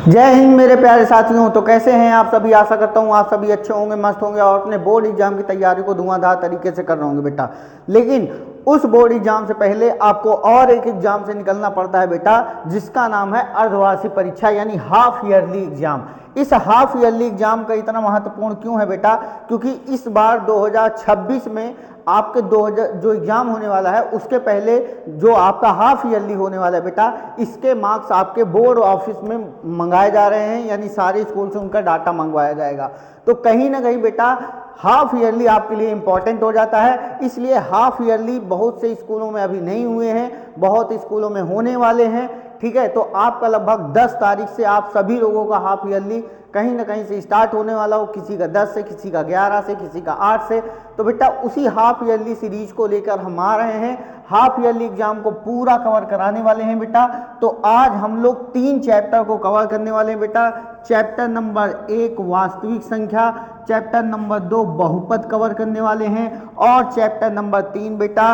जय हिंद मेरे प्यारे साथियों। तो कैसे हैं आप सभी? आशा करता हूँ आप सभी अच्छे होंगे, मस्त होंगे और अपने बोर्ड एग्जाम की तैयारी को धुआंधार तरीके से कर रहे होंगे बेटा। लेकिन उस बोर्ड एग्जाम से पहले आपको और एक एग्जाम से निकलना पड़ता है बेटा, जिसका नाम है अर्धवार्षिक परीक्षा यानी हाफ ईयरली एग्जाम। इस हाफ ईयरली एग्जाम का इतना महत्वपूर्ण क्यों है बेटा? क्योंकि इस बार 2026 में आपके 2000 जो एग्जाम होने वाला है उसके पहले जो आपका हाफ ईयरली होने वाला है बेटा, इसके मार्क्स आपके बोर्ड ऑफिस में मंगाए जा रहे हैं, यानी सारे स्कूल से उनका डाटा मंगवाया जाएगा। तो कहीं ना कहीं बेटा हाफ ईयरली आपके लिए इंपॉर्टेंट हो जाता है। इसलिए हाफ ईयरली बहुत से स्कूलों में अभी नहीं हुए हैं, बहुत स्कूलों में होने वाले हैं। ठीक है, तो आपका लगभग 10 तारीख से आप सभी लोगों का हाफ ईयरली कहीं ना कहीं से स्टार्ट होने वाला हो, किसी का 10 से, किसी का 11 से, किसी का 8 से। तो बेटा उसी हाफ ईयरली सीरीज को लेकर हम आ रहे हैं, हाफ ईयरली एग्जाम को पूरा कवर कराने वाले हैं बेटा। तो आज हम लोग 3 चैप्टर को कवर करने वाले हैं बेटा। चैप्टर नंबर 1 वास्तविक संख्या, चैप्टर नंबर 2 बहुपद कवर करने वाले हैं और चैप्टर नंबर 3 बेटा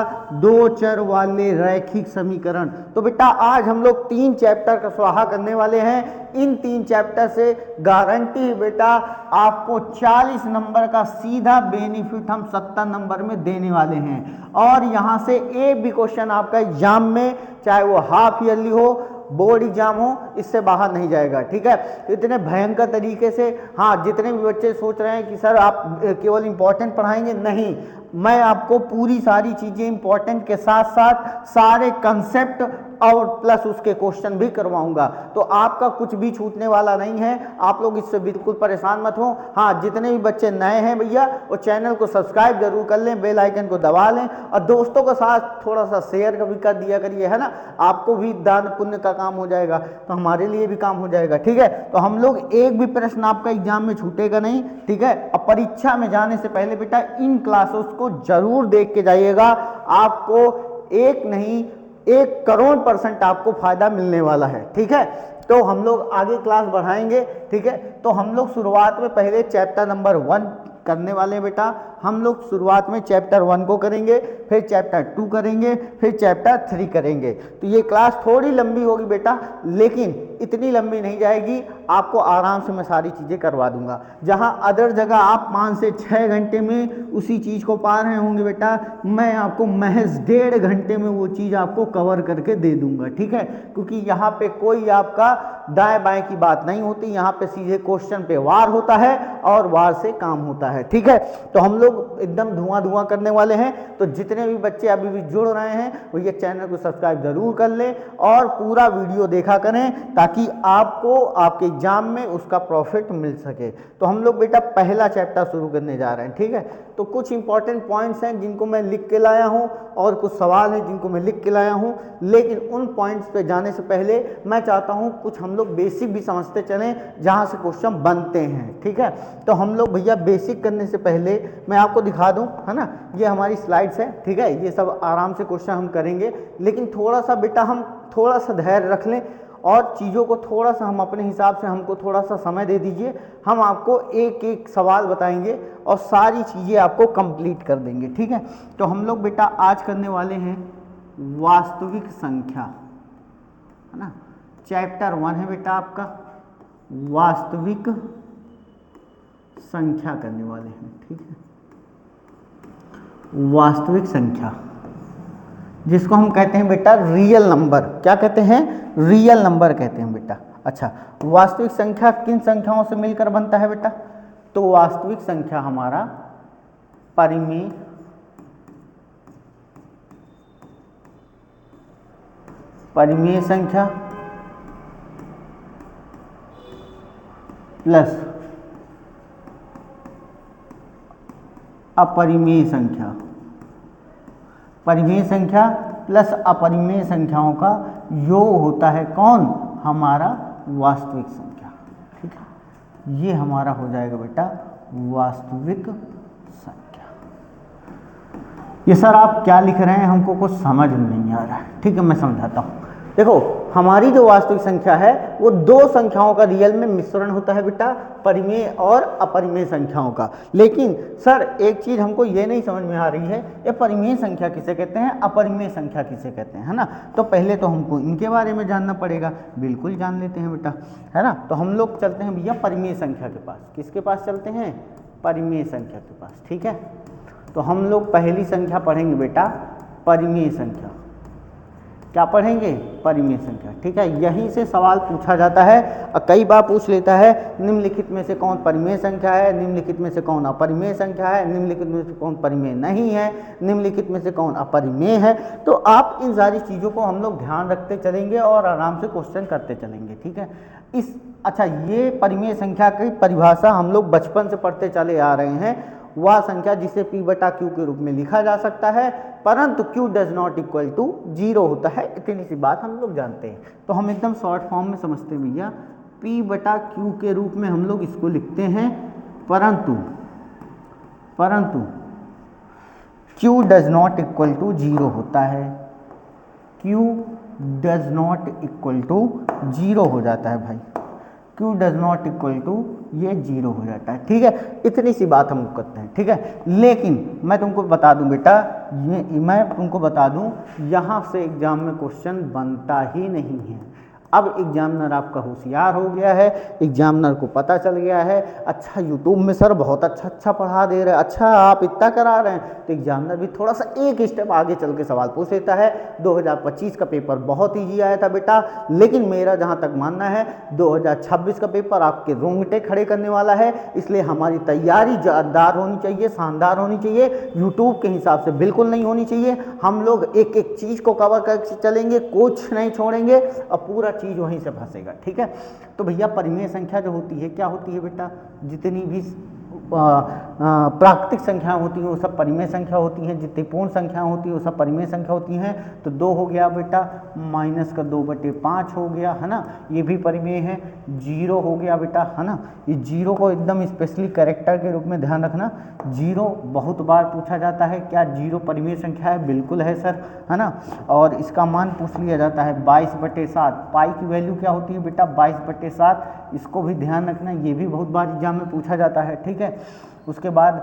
2 चर वाले रैखिक समीकरण। तो बेटा आज हम लोग 3 चैप्टर का स्वाहा करने वाले हैं। इन 3 चैप्टर से गारंटी है बेटा आपको 40 नंबर का सीधा बेनिफिट हम 70 नंबर में देने वाले हैं। और यहाँ से एक भी क्वेश्चन आपका एग्जाम में, चाहे वो हाफ ईयरली हो, बोर्ड एग्जाम हो, इससे बाहर नहीं जाएगा। ठीक है, इतने भयंकर तरीके से, हाँ जितने भी बच्चे सोच रहे हैं कि सर आप केवल इंपॉर्टेंट पढ़ाएंगे, नहीं, मैं आपको पूरी सारी चीज़ें इंपॉर्टेंट के साथ साथ सारे कंसेप्ट और प्लस उसके क्वेश्चन भी करवाऊंगा। तो आपका कुछ भी छूटने वाला नहीं है, आप लोग इससे बिल्कुल परेशान मत हो। हाँ, जितने भी बच्चे नए हैं भैया वो चैनल को सब्सक्राइब जरूर कर लें, बेल आइकन को दबा लें और दोस्तों के साथ थोड़ा सा शेयर भी कर दिया करिए, है ना। आपको भी दान पुण्य का काम हो जाएगा तो हमारे लिए भी काम हो जाएगा। ठीक है, तो हम लोग एक भी प्रश्न आपका एग्जाम में छूटेगा नहीं। ठीक है, और परीक्षा में जाने से पहले बेटा इन क्लासेस को जरूर देख के जाइएगा। आपको एक नहीं 1 करोड़% आपको फायदा मिलने वाला है। ठीक है, तो हम लोग आगे क्लास बढ़ाएंगे। ठीक है, तो हम लोग शुरुआत में पहले चैप्टर नंबर 1 करने वाले हैं बेटा। हम लोग शुरुआत में चैप्टर 1 को करेंगे, फिर चैप्टर 2 करेंगे, फिर चैप्टर 3 करेंगे। तो ये क्लास थोड़ी लंबी होगी बेटा, लेकिन इतनी लंबी नहीं जाएगी, आपको आराम से मैं सारी चीज़ें करवा दूंगा। जहां अदर जगह आप 5 से 6 घंटे में उसी चीज़ को पा रहे होंगे बेटा, मैं आपको महज 1.5 घंटे में वो चीज़ आपको कवर करके दे दूंगा। ठीक है, क्योंकि यहाँ पे कोई आपका दाएं बाएं की बात नहीं होती, यहाँ पे सीधे क्वेश्चन पे वार होता है और वार से काम होता है। ठीक है, तो हम लोग एकदम धुआं करने वाले हैं। तो जितने भी बच्चे अभी भी जुड़ रहे हैं वो ये चैनल को सब्सक्राइब जरूर कर लें और पूरा वीडियो देखा करें, ताकि आपको आपके एग्जाम में उसका प्रॉफिट मिल सके। तो हम लोग बेटा पहला चैप्टर शुरू करने जा रहे हैं। ठीक है, तो कुछ इंपॉर्टेंट पॉइंट्स हैं जिनको मैं लिख के लाया हूं और कुछ सवाल हैं जिनको मैं लिख के लाया हूं, लेकिन उन पॉइंट्स पे जाने से पहले मैं चाहता हूं कुछ हम लोग बेसिक भी समझते चलें जहां से क्वेश्चन बनते हैं। ठीक है, तो हम लोग भैया बेसिक करने से पहले मैं आपको दिखा दूं, है ना, ये हमारी स्लाइड्स है। ठीक है, ये सब आराम से क्वेश्चन हम करेंगे, लेकिन थोड़ा सा बेटा हम थोड़ा सा धैर्य रख लें और चीज़ों को थोड़ा सा हम अपने हिसाब से, हमको थोड़ा सा समय दे दीजिए। हम आपको एक एक सवाल बताएंगे और सारी चीज़ें आपको कंप्लीट कर देंगे। ठीक है, तो हम लोग बेटा आज करने वाले हैं वास्तविक संख्या, है ना। चैप्टर 1 है बेटा आपका वास्तविक संख्या करने वाले हैं। ठीक है, वास्तविक संख्या जिसको हम कहते हैं बेटा रियल नंबर। क्या कहते हैं? रियल नंबर कहते हैं बेटा। अच्छा, वास्तविक संख्या किन संख्याओं से मिलकर बनता है बेटा? तो वास्तविक संख्या हमारा परिमेय संख्या प्लस अपरिमेय संख्या, परिमेय संख्या प्लस अपरिमेय संख्याओं का योग होता है कौन? हमारा वास्तविक संख्या। ठीक है, ये हमारा हो जाएगा बेटा वास्तविक संख्या। ये सर आप क्या लिख रहे हैं, हमको कुछ समझ में नहीं आ रहा है। ठीक है, मैं समझाता हूँ। देखो हमारी जो वास्तविक संख्या है वो दो संख्याओं का रियल में मिश्रण होता है बेटा, परिमेय और अपरिमेय संख्याओं का। लेकिन सर एक चीज हमको ये नहीं समझ में आ रही है, ये परिमेय संख्या किसे कहते हैं, अपरिमेय संख्या किसे कहते हैं, है ना। तो पहले तो हमको इनके बारे में जानना पड़ेगा। बिल्कुल जान लेते हैं बेटा, है ना। तो हम लोग चलते हैं भैया परिमेय संख्या के पास। किसके पास चलते हैं, परिमेय संख्या के पास, ठीक है। तो हम लोग पहली संख्या पढ़ेंगे बेटा, परिमेय संख्या। क्या पढ़ेंगे, परिमेय संख्या, ठीक है। यहीं से सवाल पूछा जाता है और कई बार पूछ लेता है, निम्नलिखित में से कौन परिमेय संख्या है, निम्नलिखित में से कौन अपरिमेय संख्या है, निम्नलिखित में से कौन परिमेय नहीं है, निम्नलिखित में से कौन अपरिमेय है। तो आप इन सारी चीज़ों को हम लोग ध्यान रखते चलेंगे और आराम से क्वेश्चन करते चलेंगे, ठीक है। अच्छा, ये परिमेय संख्या की परिभाषा हम लोग बचपन से पढ़ते चले आ रहे हैं। वह संख्या जिसे P बटा Q के रूप में लिखा जा सकता है, परंतु Q does not equal to 0 होता है। इतनी सी बात हम लोग जानते हैं। तो हम एकदम शॉर्ट फॉर्म में समझते हैं भैया, P बटा Q के रूप में हम लोग इसको लिखते हैं, परंतु Q does not equal to 0 होता है। Q does not equal to 0 हो जाता है भाई, Q does not equal to ये 0 हो जाता है, ठीक है। इतनी सी बात हम करते हैं, ठीक है। लेकिन मैं तुमको बता दूं बेटा, यहाँ से एग्जाम में क्वेश्चन बनता ही नहीं है। अब एग्जामिनर आपका होशियार हो गया है, एग्जामिनर को पता चल गया है, अच्छा यूट्यूब में सर बहुत अच्छा पढ़ा दे रहे हैं, अच्छा आप इतना करा रहे हैं, तो एग्जामिनर भी थोड़ा सा एक स्टेप आगे चल के सवाल पूछ लेता है। 2025 का पेपर बहुत ईजी आया था बेटा, लेकिन मेरा जहाँ तक मानना है 2026 का पेपर आपके रोंगटे खड़े करने वाला है। इसलिए हमारी तैयारी जोरदार होनी चाहिए, शानदार होनी चाहिए, यूट्यूब के हिसाब से बिल्कुल नहीं होनी चाहिए। हम लोग एक एक चीज़ को कवर करके चलेंगे, कुछ नहीं छोड़ेंगे और पूरा चीज वहीं से फंसेगा, ठीक है। तो भैया परिमेय संख्या जो होती है, क्या होती है बेटा, जितनी भी प्राकृतिक संख्या होती हैं वो सब परिमेय संख्या होती हैं, जितनी पूर्ण संख्या होती है वो सब परिमेय संख्या होती हैं। तो 2 हो गया बेटा, -2/5 हो गया, है ना, ये भी परिमेय है। 0 हो गया बेटा, है ना, ये 0 को एकदम स्पेशली कैरेक्टर के रूप में ध्यान रखना। 0 बहुत बार पूछा जाता है, क्या 0 परिमेय संख्या है, बिल्कुल है सर, है ना। और इसका मान पूछ लिया जाता है 22/7। पाई की वैल्यू क्या होती है बेटा, 22/7, इसको भी ध्यान रखना, ये भी बहुत बार एग्जाम में पूछा जाता है, ठीक है। उसके बाद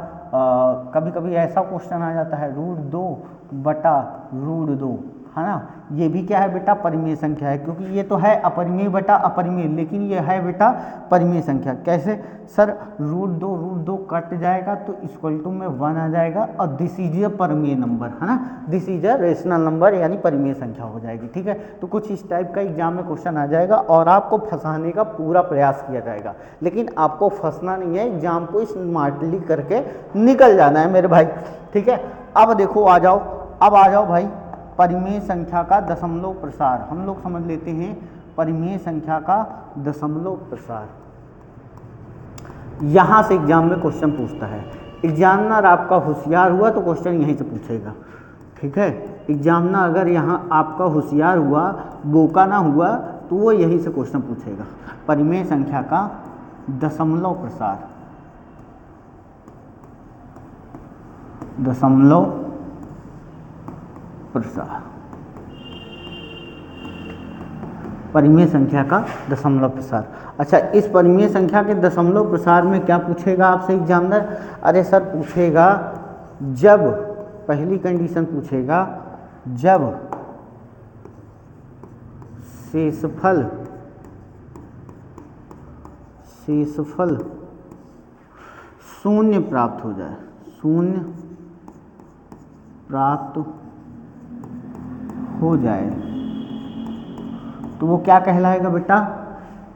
कभी कभी ऐसा क्वेश्चन आ जाता है √2/√2, है ना, ये भी क्या है बेटा, परिमेय संख्या है, क्योंकि ये तो है अपरिमेय बटा अपरिमेय, लेकिन ये है बेटा परिमेय संख्या। कैसे सर, √2 कट जाएगा तो इक्वल टू में 1 आ जाएगा और दिस इज अ परिमेय नंबर, है ना, this is a rational number, यानी परिमेय संख्या हो जाएगी, ठीक है। तो कुछ इस टाइप का एग्जाम में क्वेश्चन आ जाएगा और आपको फंसाने का पूरा प्रयास किया जाएगा, लेकिन आपको फंसना नहीं है, एग्जाम को स्मार्टली करके निकल जाना है मेरे भाई, ठीक है। अब देखो आ जाओ भाई, परिमेय संख्या का दशमलव प्रसार हम लोग समझ लेते हैं। परिमेय संख्या का दशमलव प्रसार, यहां से एग्जाम में क्वेश्चन पूछता है। एग्जामिनर आपका होशियार हुआ तो क्वेश्चन यहीं से पूछेगा, ठीक है। एग्जामिनर अगर यहाँ आपका होशियार हुआ, बोका ना हुआ, तो वो यहीं से क्वेश्चन पूछेगा। परिमेय संख्या का दशमलव प्रसार, दशमलव प्रसार, परिमेय संख्या का दशमलव प्रसार। अच्छा, इस परिमेय संख्या के दशमलव प्रसार में क्या पूछेगा आपसे एग्जामिनर, अरे सर पूछेगा, जब पहली कंडीशन पूछेगा, जब शेषफल शून्य प्राप्त हो जाए, शून्य प्राप्त हो जाए, तो वो क्या कहलाएगा बेटा,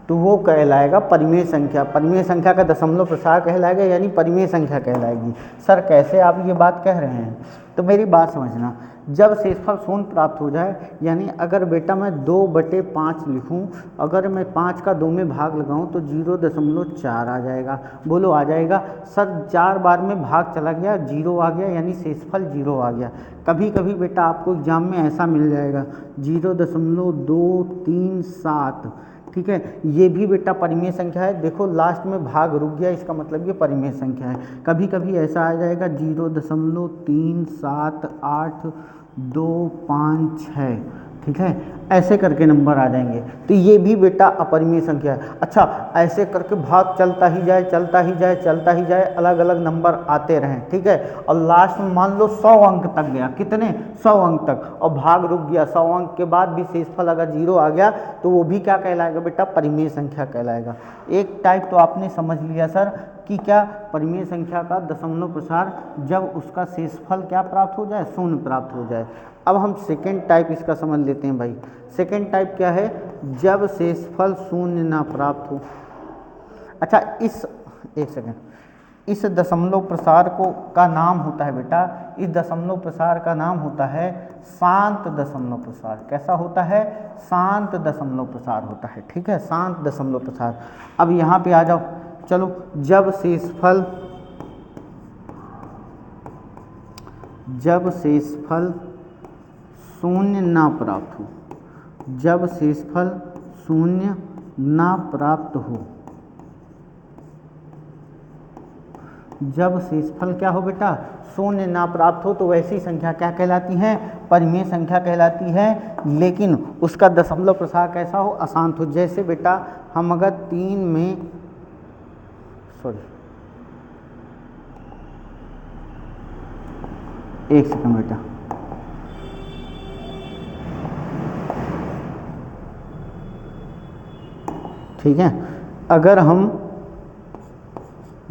तो वो कहलाएगा परिमेय संख्या। परिमेय संख्या का दशमलव प्रसार कहलाएगा, यानी परिमेय संख्या कहलाएगी। सर कैसे आप ये बात कह रहे हैं, तो मेरी बात समझना, जब शेषफल शून्य प्राप्त हो जाए, यानी अगर बेटा मैं 2/5 लिखूं, अगर मैं 5 का 2 में भाग लगाऊं तो 0.4 आ जाएगा। बोलो आ जाएगा सर, 4 बार में भाग चला गया, 0 आ गया, यानी शेषफल 0 आ गया। कभी कभी बेटा आपको एग्जाम में ऐसा मिल जाएगा 0.237, ठीक है, ये भी बेटा परिमेय संख्या है। देखो लास्ट में भाग रुक गया, इसका मतलब ये परिमेय संख्या है। कभी कभी ऐसा आ जाएगा 0.378256, ठीक है, ऐसे करके नंबर आ जाएंगे। तो ये भी बेटा अपरिमेय संख्या है। अच्छा, ऐसे करके भाग चलता ही जाए, चलता ही जाए, चलता ही जाए, अलग अलग नंबर आते रहें, ठीक है, और लास्ट में मान लो 100 अंक तक गया, कितने 100 अंक तक, और भाग रुक गया, 100 अंक के बाद भी शेषफल अगर 0 आ गया तो वो भी क्या कहलाएगा बेटा, परिमेय संख्या कहलाएगा। एक टाइप तो आपने समझ लिया सर कि क्या, परिमेय संख्या का दशमलव प्रसार जब उसका शेषफल क्या प्राप्त हो जाए, शून्य प्राप्त हो जाए। अब हम सेकेंड टाइप इसका समझ लेते हैं भाई। सेकेंड टाइप क्या है, जब शेषफल शून्य ना प्राप्त हो। अच्छा, एक सेकेंड, इस दशमलव प्रसार को का नाम होता है बेटा, इस दशमलव प्रसार का नाम होता है शांत दशमलव प्रसार। कैसा होता है, शांत दशमलव प्रसार होता है, ठीक है, शांत दशमलव प्रसार। अब यहाँ पे आ जाओ, चलो, जब शेषफल शून्य ना प्राप्त हो, जब शेषफल शून्य ना प्राप्त हो, जब शेषफल क्या हो बेटा, शून्य ना प्राप्त हो, तो वैसी संख्या क्या कहलाती है, परिमेय संख्या कहलाती है। लेकिन उसका दशमलव प्रसार कैसा हो, अशांत हो। जैसे बेटा हम अगर 3 में, एक सेकंड बेटा, ठीक है, अगर हम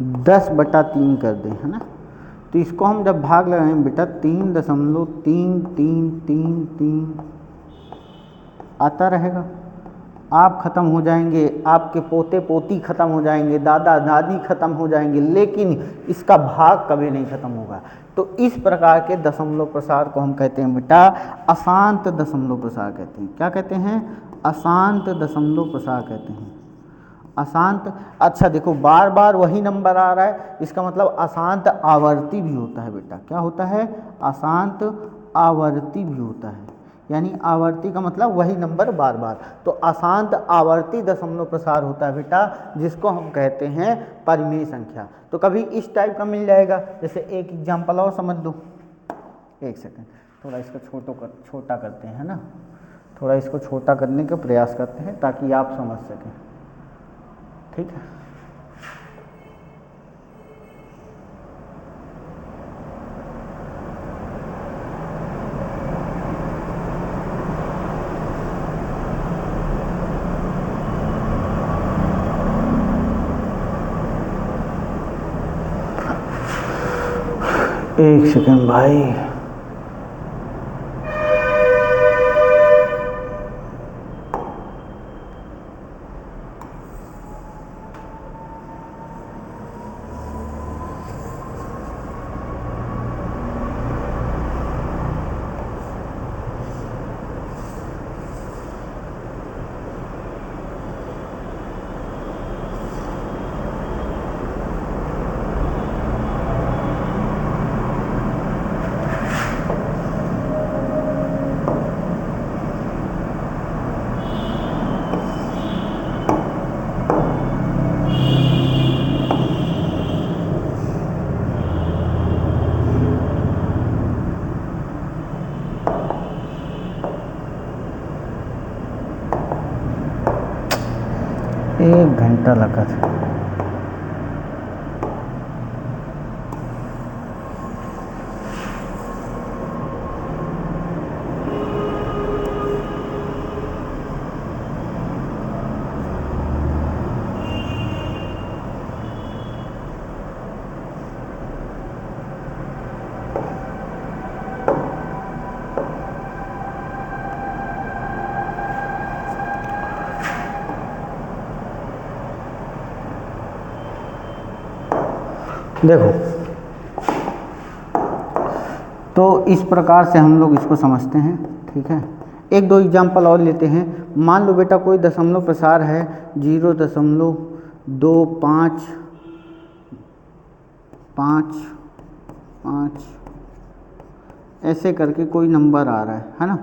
10/3 कर दें, है ना, तो इसको हम जब भाग लगाएंगे बेटा 3.333 आता रहेगा। आप ख़त्म हो जाएंगे, आपके पोते पोती ख़त्म हो जाएंगे, दादा दादी ख़त्म हो जाएंगे, लेकिन इसका भाग कभी नहीं ख़त्म होगा। तो इस प्रकार के दशमलव प्रसार को हम कहते हैं बेटा अशांत दशमलव प्रसार कहते हैं। क्या कहते हैं, अशांत दशमलव प्रसार कहते हैं, अशांत। अच्छा देखो, बार बार वही नंबर आ रहा है, इसका मतलब अशांत आवर्ती भी होता है बेटा। क्या होता है, अशांत आवर्ती भी होता है, यानी आवर्ती का मतलब वही नंबर बार बार। तो अशांत आवर्ती दशमलव प्रसार होता है बेटा, जिसको हम कहते हैं परिमेय संख्या। तो कभी इस टाइप का मिल जाएगा, जैसे एक एग्जाम्पल और समझ लो। एक सेकंड, थोड़ा इसको छोटा करते हैं, है ना, थोड़ा इसको छोटा करने का प्रयास करते हैं ताकि आप समझ सकें, ठीक है। एक सेकंड भाई, एक घंटा लगा था। देखो, तो इस प्रकार से हम लोग इसको समझते हैं, ठीक है। एक दो एग्जाम्पल और लेते हैं। मान लो बेटा कोई दशमलव प्रसार है 0.2555 ऐसे करके कोई नंबर आ रहा है ना,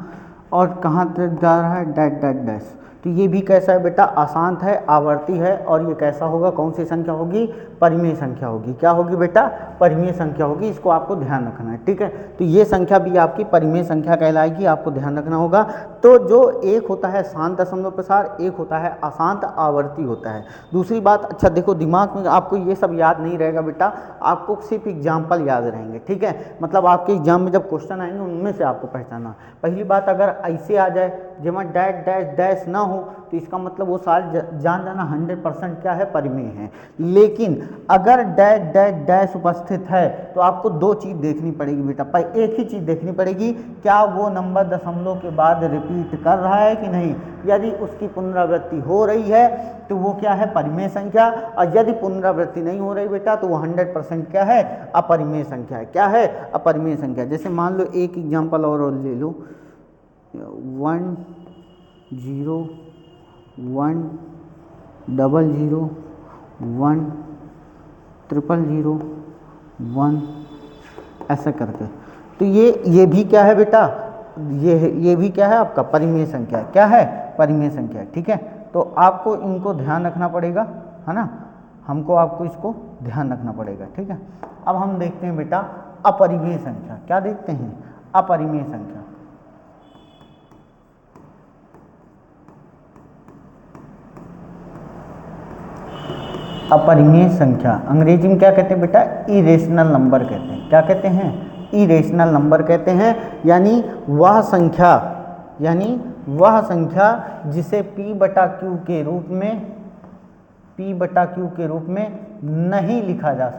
और कहाँ तक जा रहा है, डैश डैश डैश। तो ये भी कैसा है बेटा, अशांत है, आवर्ती है, और ये कैसा होगा, कौन सी संख्या होगी, परिमेय संख्या होगी। क्या होगी बेटा, परिमेय संख्या होगी। इसको आपको ध्यान रखना है, ठीक है। तो ये संख्या भी आपकी परिमेय संख्या कहलाएगी, आपको ध्यान रखना होगा। तो जो एक होता है शांत दशमलव प्रसार, एक होता है अशांत आवर्ती होता है। दूसरी बात, अच्छा देखो, दिमाग में आपको ये सब याद नहीं रहेगा बेटा, आपको सिर्फ एग्जाम्पल याद रहेंगे, ठीक है। मतलब आपके एग्जाम में जब क्वेश्चन आएंगे उनमें से आपको पहचानना। पहली बात, अगर ऐसे आ जाए जब डैश डैश डैश ना हो, तो इसका मतलब वो सारे जान जाना 100% क्या है, परिमेय है। लेकिन अगर डैश डैश डैश उपस्थित है तो आपको दो चीज़ देखनी पड़ेगी बेटा। पर एक ही चीज़ देखनी पड़ेगी, क्या वो नंबर दशमलव के बाद रिपीट कर रहा है कि नहीं। यदि उसकी पुनरावृत्ति हो रही है तो वो क्या है, परिमेय संख्या, और यदि पुनरावृत्ति नहीं हो रही बेटा तो वो 100% क्या है, अपरिमेय संख्या है। क्या है, अपरिमेय संख्या। जैसे मान लो एक एग्जाम्पल और ले लो, 1 0 1 0 0 1 0 0 1 ऐसा करके। तो ये भी क्या है बेटा, ये भी क्या है आपका, परिमेय संख्या। क्या है, परिमेय संख्या, ठीक है। तो आपको इनको ध्यान रखना पड़ेगा, है ना, आपको इसको ध्यान रखना पड़ेगा, ठीक है। अब हम देखते हैं बेटा अपरिमेय संख्या। क्या देखते हैं, अपरिमेय संख्या। अपरिमेय संख्या अंग्रेजी में क्या कहते हैं बेटा, इरेशनल नंबर कहते हैं। क्या कहते हैं, इरेशनल नंबर कहते हैं। यानी वह संख्या जिसे p/q के रूप में नहीं लिखा जा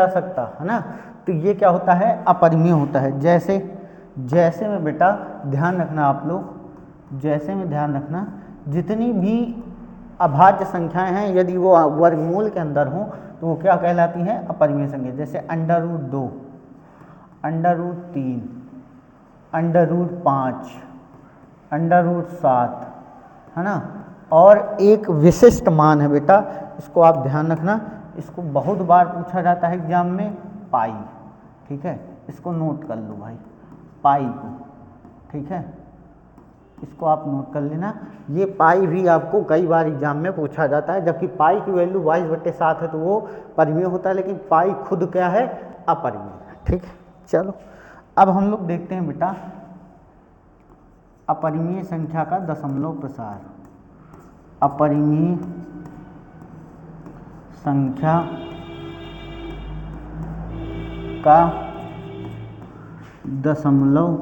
सकता, है ना। तो ये क्या होता है, अपरिमेय होता है। जैसे में बेटा ध्यान रखना आप लोग, जितनी भी अभाज्य संख्याएं हैं, यदि वो वर्गमूल के अंदर हों तो वो क्या कहलाती हैं, अपरिमेय संख्या। जैसे √2, √3, √5, √7, है ना। और एक विशिष्ट मान है बेटा, इसको आप ध्यान रखना, इसको बहुत बार पूछा जाता है एग्जाम में, पाई, ठीक है। इसको नोट कर लो भाई, पाई को, ठीक है, इसको आप नोट कर लेना। ये पाई भी आपको कई बार एग्जाम में पूछा जाता है। जबकि पाई की वैल्यू 22/7 है तो वो परिमेय होता है, लेकिन पाई खुद क्या है, अपरिमेय, ठीक है। चलो अब हम लोग देखते हैं बेटा अपरिमेय संख्या का दशमलव प्रसार। अपरिमेय संख्या का दशमलव।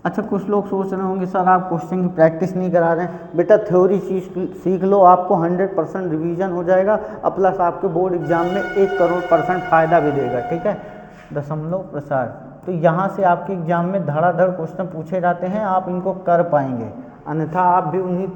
अच्छा, कुछ लोग सोच रहे होंगे सर आप क्वेश्चन की प्रैक्टिस नहीं करा रहे हैं। बेटा थ्योरी सीख लो, आपको 100% रिवीजन हो जाएगा, और प्लस आपके बोर्ड एग्जाम में 1 करोड़% फ़ायदा भी देगा, ठीक है। दशमलव प्रसार, तो यहाँ से आपके एग्जाम में धड़ाधड़ क्वेश्चन पूछे जाते हैं, आप इनको कर पाएंगे, अन्यथा आप भी उन्हीं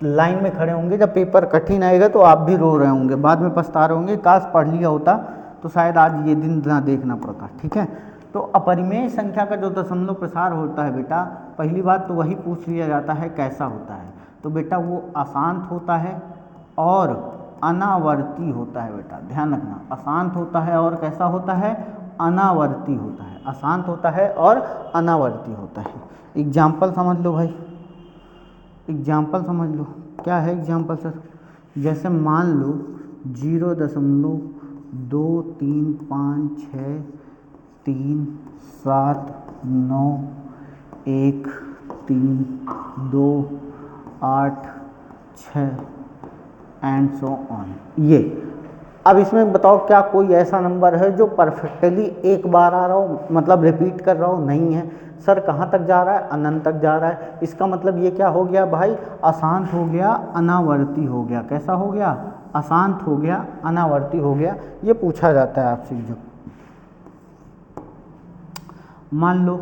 लाइन में खड़े होंगे। जब पेपर कठिन आएगा तो आप भी रो रहे होंगे, बाद में पछता रहे होंगे, काश पढ़ लिया होता तो शायद आज ये दिन ना देखना पड़ता, ठीक है। तो अपरिमेय संख्या का जो दशमलव प्रसार होता है बेटा, पहली बात तो वही पूछ लिया जाता है कैसा होता है। तो बेटा वो अशांत होता है और अनावर्ती होता है। बेटा ध्यान रखना, अशांत होता है और कैसा होता है, अनावर्ती होता है। अशांत होता है और अनावर्ती होता है। एग्जाम्पल समझ लो भाई, एग्जाम्पल समझ लो। क्या है एग्जाम्पल सर, जैसे मान लो 0.2, 3, 5, 6, 3, 2, 8, 6 एंड सो ऑन। ये अब इसमें बताओ क्या कोई ऐसा नंबर है जो परफेक्टली एक बार आ रहा हो, मतलब रिपीट कर रहा हो, नहीं है। सर कहाँ तक जा रहा है, अनंत तक जा रहा है। इसका मतलब ये क्या हो गया भाई, अशांत हो गया, अनावर्ती हो गया। कैसा हो गया, अशांत हो गया, अनावर्ती हो गया। ये पूछा जाता है आपसे जो, मान लो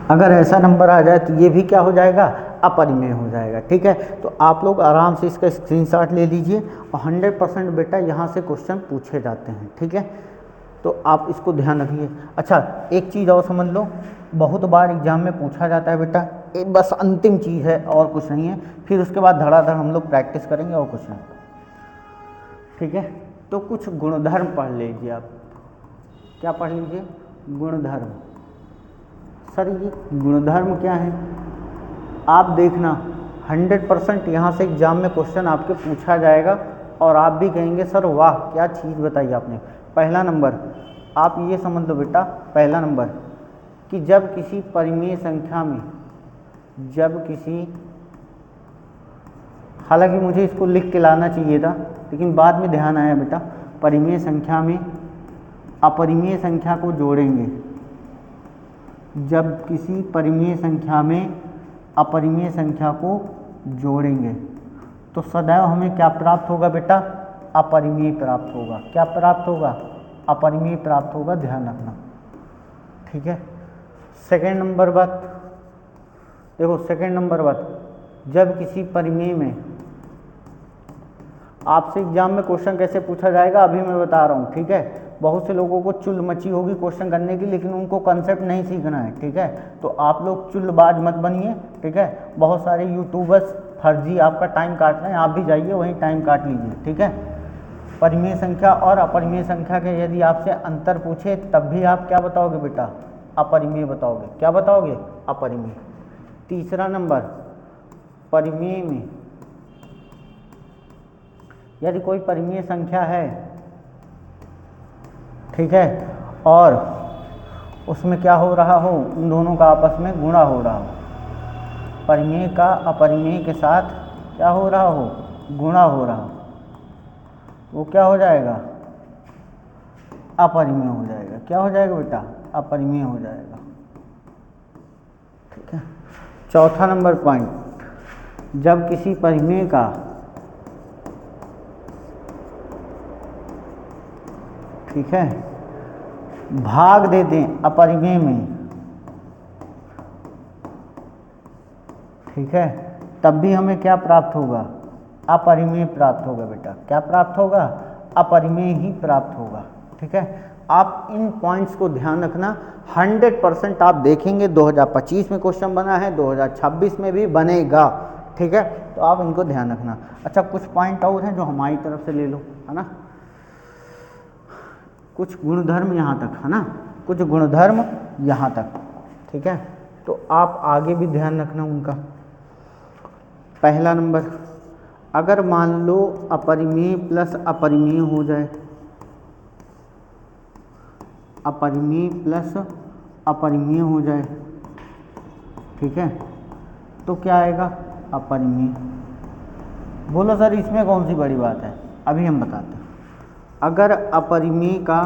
अगर ऐसा नंबर आ जाए तो ये भी क्या हो जाएगा, अपरिमेय हो जाएगा, ठीक है। तो आप लोग आराम से इसका स्क्रीनशॉट ले लीजिए, और 100% बेटा यहाँ से क्वेश्चन पूछे जाते हैं, ठीक है। तो आप इसको ध्यान रखिए। अच्छा एक चीज़ और समझ लो, बहुत बार एग्जाम में पूछा जाता है बेटा बस अंतिम चीज़ है और कुछ नहीं है। फिर उसके बाद धड़ाधड़ हम लोग प्रैक्टिस करेंगे और कुछ नहीं, ठीक है। तो कुछ गुणधर्म पढ़ लीजिए आप। क्या पढ़ लीजिए? गुणधर्म। सर ये गुणधर्म क्या है? आप देखना 100% यहाँ से एग्जाम में क्वेश्चन आपके पूछा जाएगा और आप भी कहेंगे सर वाह क्या चीज़ बताई आपने। पहला नंबर आप ये समझ लो बेटा, पहला नंबर कि जब किसी परिमेय संख्या में, जब किसी, हालांकि मुझे इसको लिख के लाना चाहिए था लेकिन बाद में ध्यान आया बेटा, परिमेय संख्या में अपरिमेय संख्या को जोड़ेंगे। जब किसी परिमेय संख्या में अपरिमेय संख्या को जोड़ेंगे तो सदैव हमें क्या प्राप्त होगा बेटा? अपरिमेय प्राप्त होगा। क्या प्राप्त होगा? अपरिमेय प्राप्त होगा, ध्यान रखना, ठीक है। सेकेंड नंबर बात देखो, सेकेंड नंबर बात, जब किसी परिमेय में, आपसे एग्जाम में क्वेश्चन कैसे पूछा जाएगा अभी मैं बता रहा हूँ, ठीक है। बहुत से लोगों को चुल मची होगी क्वेश्चन करने की, लेकिन उनको कंसेप्ट नहीं सीखना है, ठीक है। तो आप लोग चुलबाज मत बनिए, ठीक है। बहुत सारे यूट्यूबर्स फर्जी आपका टाइम काट रहे हैं, आप भी जाइए वहीं टाइम काट लीजिए, ठीक है। परिमेय संख्या और अपरिमेय संख्या के यदि आपसे अंतर पूछे तब भी आप क्या बताओगे बेटा? अपरिमेय बताओगे। क्या बताओगे? अपरिमेय। तीसरा नंबर, परिमेय में यदि कोई परिमेय संख्या है, ठीक है, और उसमें क्या हो रहा हो, उन दोनों का आपस में गुणा हो रहा हो, परिमेय का अपरिमेय के साथ क्या हो रहा हो? गुणा हो रहा हो, वो क्या हो जाएगा? अपरिमेय हो जाएगा। क्या हो जाएगा बेटा? अपरिमेय हो जाएगा, ठीक है। चौथा नंबर पॉइंट, जब किसी परिमेय का, ठीक है, भाग दे दें अपरिमेय में, ठीक है, तब भी हमें क्या प्राप्त होगा? अपरिमेय प्राप्त होगा बेटा। क्या प्राप्त होगा? अपरिमेय ही प्राप्त होगा, ठीक है। आप इन पॉइंट्स को ध्यान रखना, 100% आप देखेंगे 2025 में क्वेश्चन बना है, 2026 में भी बनेगा, ठीक है। तो आप इनको ध्यान रखना। अच्छा, कुछ पॉइंट और हैं जो हमारी तरफ से ले लो, है ना। कुछ गुणधर्म यहाँ तक, है ना, कुछ गुणधर्म यहाँ तक, ठीक है। तो आप आगे भी ध्यान रखना उनका। पहला नंबर, अगर मान लो अपरिमेय प्लस अपरिमेय हो जाए, अपरिमेय प्लस अपरिमेय हो जाए, ठीक है, तो क्या आएगा? अपरिमेय। बोलो सर इसमें कौन सी बड़ी बात है? अभी हम बताते हैं। अगर अपरिमेय का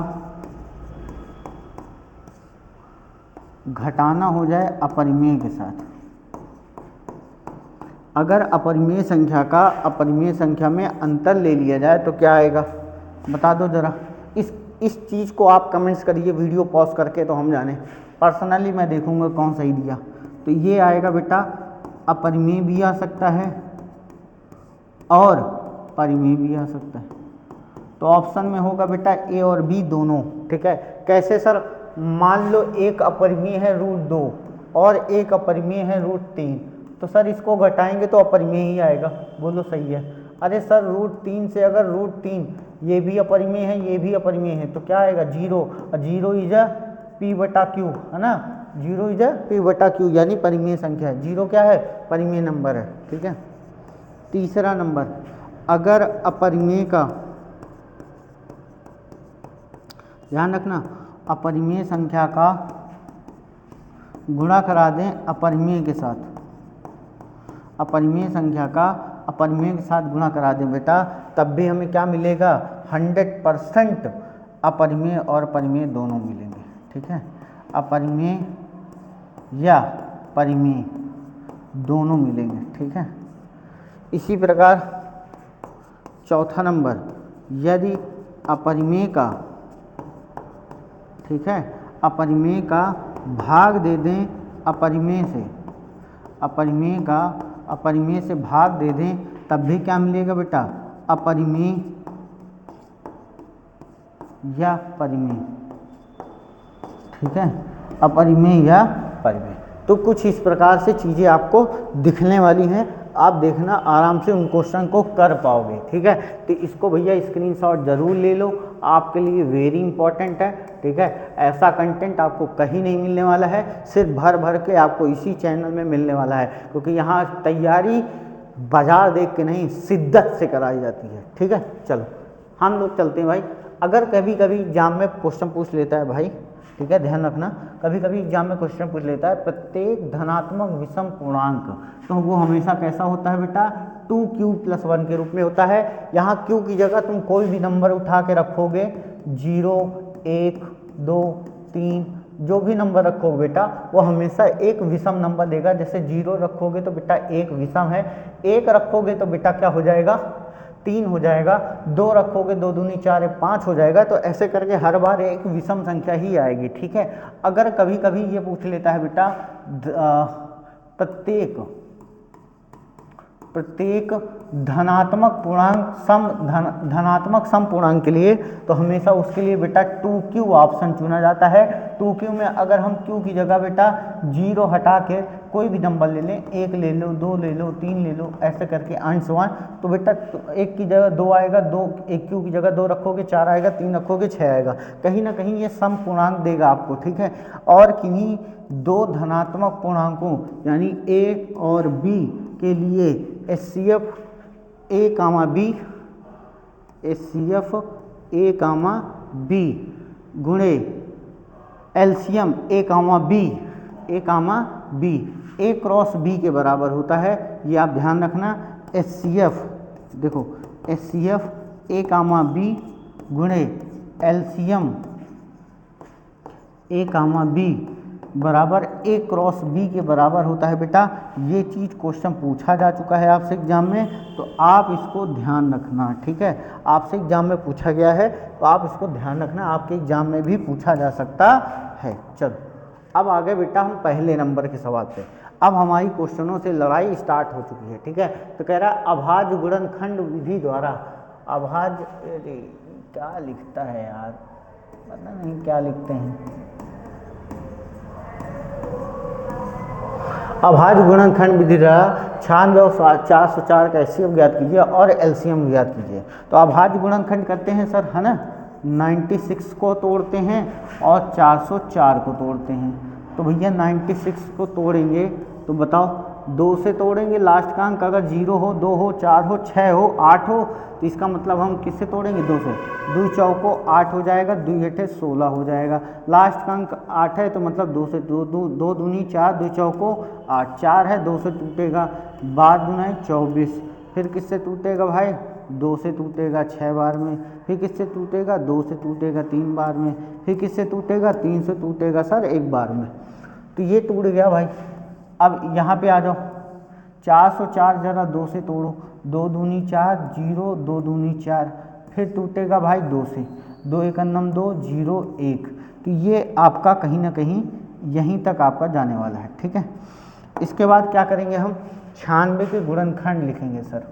घटाना हो जाए अपरिमेय के साथ, अगर अपरिमेय संख्या का अपरिमेय संख्या में अंतर ले लिया जाए तो क्या आएगा? बता दो जरा। इस चीज़ को आप कमेंट्स करिए वीडियो पॉज करके, तो हम जाने। पर्सनली मैं देखूंगा कौन सही दिया। तो ये आएगा बेटा, अपरिमेय भी आ सकता है और परिमेय भी आ सकता है। तो ऑप्शन में होगा बेटा ए और बी दोनों, ठीक है। कैसे सर? मान लो एक अपरिमेय है √2 और एक अपरिमेय है √3, तो सर इसको घटाएंगे तो अपरिमेय ही आएगा। बोलो सही है। अरे सर √3 से अगर √3 ये भी अपरिमेय है ये भी अपरिमेय है तो क्या आएगा? 0, और 0 इज p/q, है ना। 0 इज p/q यानी परिमेय संख्या है। 0 क्या है? परिमेय नंबर है, ठीक है। तीसरा नंबर, अगर अपरिमेय का, ध्यान रखना, अपरिमेय संख्या का गुणा करा दें अपरिमेय के साथ, अपरिमेय संख्या का अपरिमेय के साथ गुणा करा दें बेटा, तब भी हमें क्या मिलेगा? 100% अपरिमेय और परिमेय दोनों मिलेंगे, ठीक है। अपरिमेय या परिमेय दोनों मिलेंगे, ठीक है। इसी प्रकार चौथा नंबर, यदि अपरिमेय का, ठीक है, अपरिमेय का भाग दे दें अपरिमेय से, अपरिमेय का अपरिमेय से भाग दे दें तब भी क्या मिलेगा बेटा? अपरिमेय या परिमेय, ठीक है। अपरिमेय या परिमेय, तो कुछ इस प्रकार से चीज़ें आपको दिखने वाली हैं, आप देखना आराम से उन क्वेश्चन को कर पाओगे, ठीक है। तो इसको भैया स्क्रीनशॉट जरूर ले लो, आपके लिए वेरी इंपॉर्टेंट है, ठीक है। ऐसा कंटेंट आपको कहीं नहीं मिलने वाला है, सिर्फ भर भर के आपको इसी चैनल में मिलने वाला है, क्योंकि यहाँ तैयारी बाजार देख के नहीं शिद्दत से कराई जाती है, ठीक है। चलो हम लोग चलते हैं भाई। अगर कभी कभी एग्जाम में क्वेश्चन पूछ लेता है भाई, ठीक है, ध्यान रखना, कभी कभी एग्जाम में क्वेश्चन पूछ लेता है प्रत्येक धनात्मक विषम पूर्णांक, तो वो हमेशा कैसा होता है बेटा, 2q+1 के रूप में होता है। यहाँ q की जगह तुम कोई भी नंबर उठा के रखोगे, 0, 1, 2, 3, जो भी नंबर रखोगे बेटा वो हमेशा एक विषम नंबर देगा। जैसे 0 रखोगे तो बेटा एक विषम है, 1 रखोगे तो बेटा क्या हो जाएगा, 3 हो जाएगा, 2 रखोगे 2 दूनी 4 5 हो जाएगा। तो ऐसे करके हर बार एक विषम संख्या ही आएगी, ठीक है। अगर कभी कभी ये पूछ लेता है बेटा प्रत्येक धनात्मक पूर्णांक धनात्मक सम पूर्णांक के लिए, तो हमेशा उसके लिए बेटा 2q ऑप्शन चुना जाता है। 2q में अगर हम q की जगह बेटा 0 हटा के कोई भी नंबर ले लें, 1 ले लो, 2 ले लो, 3 ले लो, ऐसे करके अंशवान, तो बेटा 1 की जगह 2 आएगा, 1 q की जगह 2 रखोगे 4 आएगा, 3 रखोगे 6 आएगा, कहीं ना कहीं ये सम पूर्णांक देगा आपको, ठीक है। और किन्हीं दो धनात्मक पूर्णांकों यानी a और b के लिए HCF A, B गुणे LCM A, B A cross B के बराबर होता है। ये आप ध्यान रखना, HCF देखो, HCF A, B गुणे LCM A, B बराबर A क्रॉस B के बराबर होता है बेटा। ये चीज़ क्वेश्चन पूछा जा चुका है आपसे एग्जाम में, तो आप इसको ध्यान रखना, ठीक है। आपसे एग्जाम में पूछा गया है तो आप इसको ध्यान रखना, आपके एग्जाम में भी पूछा जा सकता है। चलो अब आगे बेटा हम पहले नंबर के सवाल पे, अब हमारी क्वेश्चनों से लड़ाई स्टार्ट हो चुकी है, ठीक है। तो कह रहा है अभाज्य गुणनखंड विधि द्वारा, अभाज्य क्या लिखता है यार, पता नहीं क्या लिखते हैं, अभाज्य गुणनखंड विधि द्वारा 96 और 404 का HCF ज्ञात कीजिए और LCM ज्ञात कीजिए। तो अभाज्य गुणनखंड करते हैं सर, है ना, 96 को तोड़ते हैं और 404 को तोड़ते हैं। तो भैया 96 को तोड़ेंगे तो बताओ, 2 से तोड़ेंगे, लास्ट का अंक अगर 0 हो, 2 हो, 4 हो, 6 हो, 8 हो, तो इसका मतलब हम किससे तोड़ेंगे, 2 से। 2 चौको 8 हो जाएगा, 2 8 16 हो जाएगा, लास्ट का अंक 8 है, तो मतलब 2 से 2 दूनी 4, 2 चौको 8, 4 है, 2 से टूटेगा, 12 दूना 24, फिर किससे टूटेगा भाई, 2 से टूटेगा 6 बार में, फिर किससे टूटेगा, 2 से टूटेगा 3 बार में, फिर किससे टूटेगा, 3 से टूटेगा सर 1 बार में। तो ये टूट गया भाई। अब यहाँ पे आ जाओ, 404 जरा 2 से तोड़ो, 2 दूनी 4, 0, 2 दूनी 4, फिर टूटेगा भाई 2 से, 2 1 2, 0 1। तो ये आपका कहीं ना कहीं यहीं तक आपका जाने वाला है, ठीक है। इसके बाद क्या करेंगे हम, 96 के गुणनखंड लिखेंगे सर,